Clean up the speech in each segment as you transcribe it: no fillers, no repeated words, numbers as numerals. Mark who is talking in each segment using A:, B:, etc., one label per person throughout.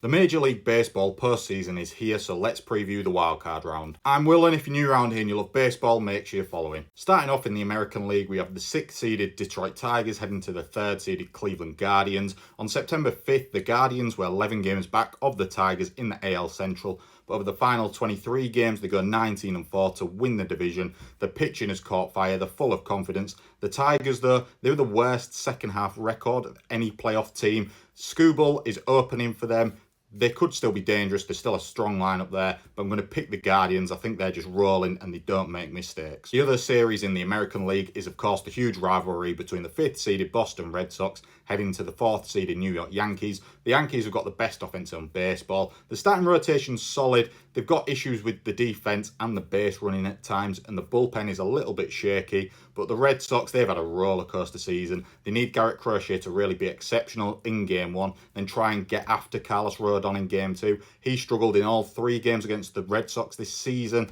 A: The Major League Baseball postseason is here, so let's preview the wildcard round. I'm Will, and if you're new around here and you love baseball, make sure you're following. Starting off in the American League, we have the 6th-seeded Detroit Tigers heading to the 3rd-seeded Cleveland Guardians. On September 5th, the Guardians were 11 games back of the Tigers in the AL Central, but over the final 23 games, they go 19-4 to win the division. The pitching has caught fire, they're full of confidence. The Tigers, though, they were the worst second-half record of any playoff team. Skubal is opening for them. They could still be dangerous. There's still a strong lineup there, but I'm going to pick the Guardians. I think they're just rolling and they don't make mistakes. The other series in the American League is, of course, the huge rivalry between the 5th-seeded Boston Red Sox heading to the 4th-seeded New York Yankees. The Yankees have got the best offense in baseball. The starting rotation's solid. They've got issues with the defense and the base running at times, and the bullpen is a little bit shaky. But the Red Sox, they've had a roller coaster season. They need Garrett Crochet to really be exceptional in Game 1, then try and get after Carlos Rodon in Game 2. He struggled in all 3 games against the Red Sox this season.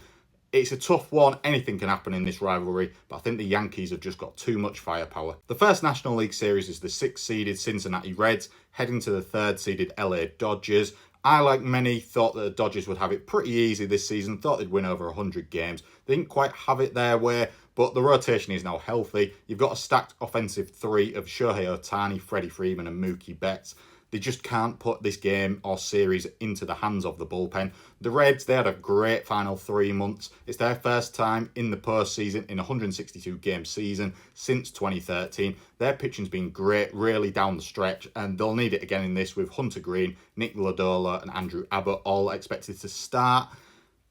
A: It's a tough one. Anything can happen in this rivalry, but I think the Yankees have just got too much firepower. The first National League Series is the 6th-seeded Cincinnati Reds heading to the 3rd-seeded LA Dodgers. I, like many, thought that the Dodgers would have it pretty easy this season, thought they'd win over 100 games. They didn't quite have it their way, but the rotation is now healthy. You've got a stacked offensive 3 of Shohei Ohtani, Freddie Freeman and Mookie Betts. They just can't put this game or series into the hands of the bullpen. The Reds, they had a great final 3 months. It's their first time in the postseason in a 162-game season since 2013. Their pitching's been great, really down the stretch, and they'll need it again in this with Hunter Green, Nick Lodolo, and Andrew Abbott all expected to start.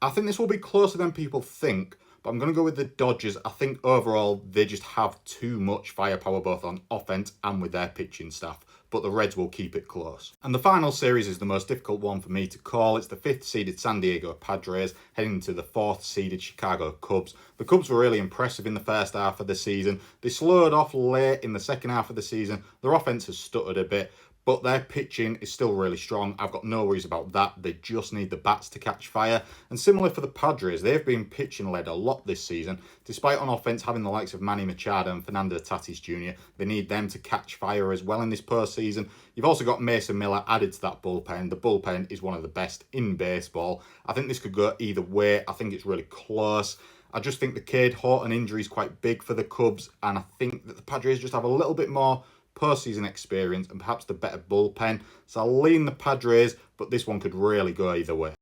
A: I think this will be closer than people think, but I'm going to go with the Dodgers. I think overall they just have too much firepower both on offense and with their pitching staff, but the Reds will keep it close. And the final series is the most difficult one for me to call. It's the 5th-seeded San Diego Padres heading to the 4th-seeded Chicago Cubs. The Cubs were really impressive in the first half of the season. They slowed off late in the second half of the season. Their offense has stuttered a bit, but their pitching is still really strong. I've got no worries about that. They just need the bats to catch fire. And similar for the Padres, they've been pitching-led a lot this season. Despite on offense having the likes of Manny Machado and Fernando Tatis Jr., they need them to catch fire as well in this postseason. You've also got Mason Miller added to that bullpen. The bullpen is one of the best in baseball. I think this could go either way. I think it's really close. I just think the Cade Horton injury is quite big for the Cubs, and I think that the Padres just have a little bit more postseason experience and perhaps the better bullpen. So I'll lean the Padres, but this one could really go either way.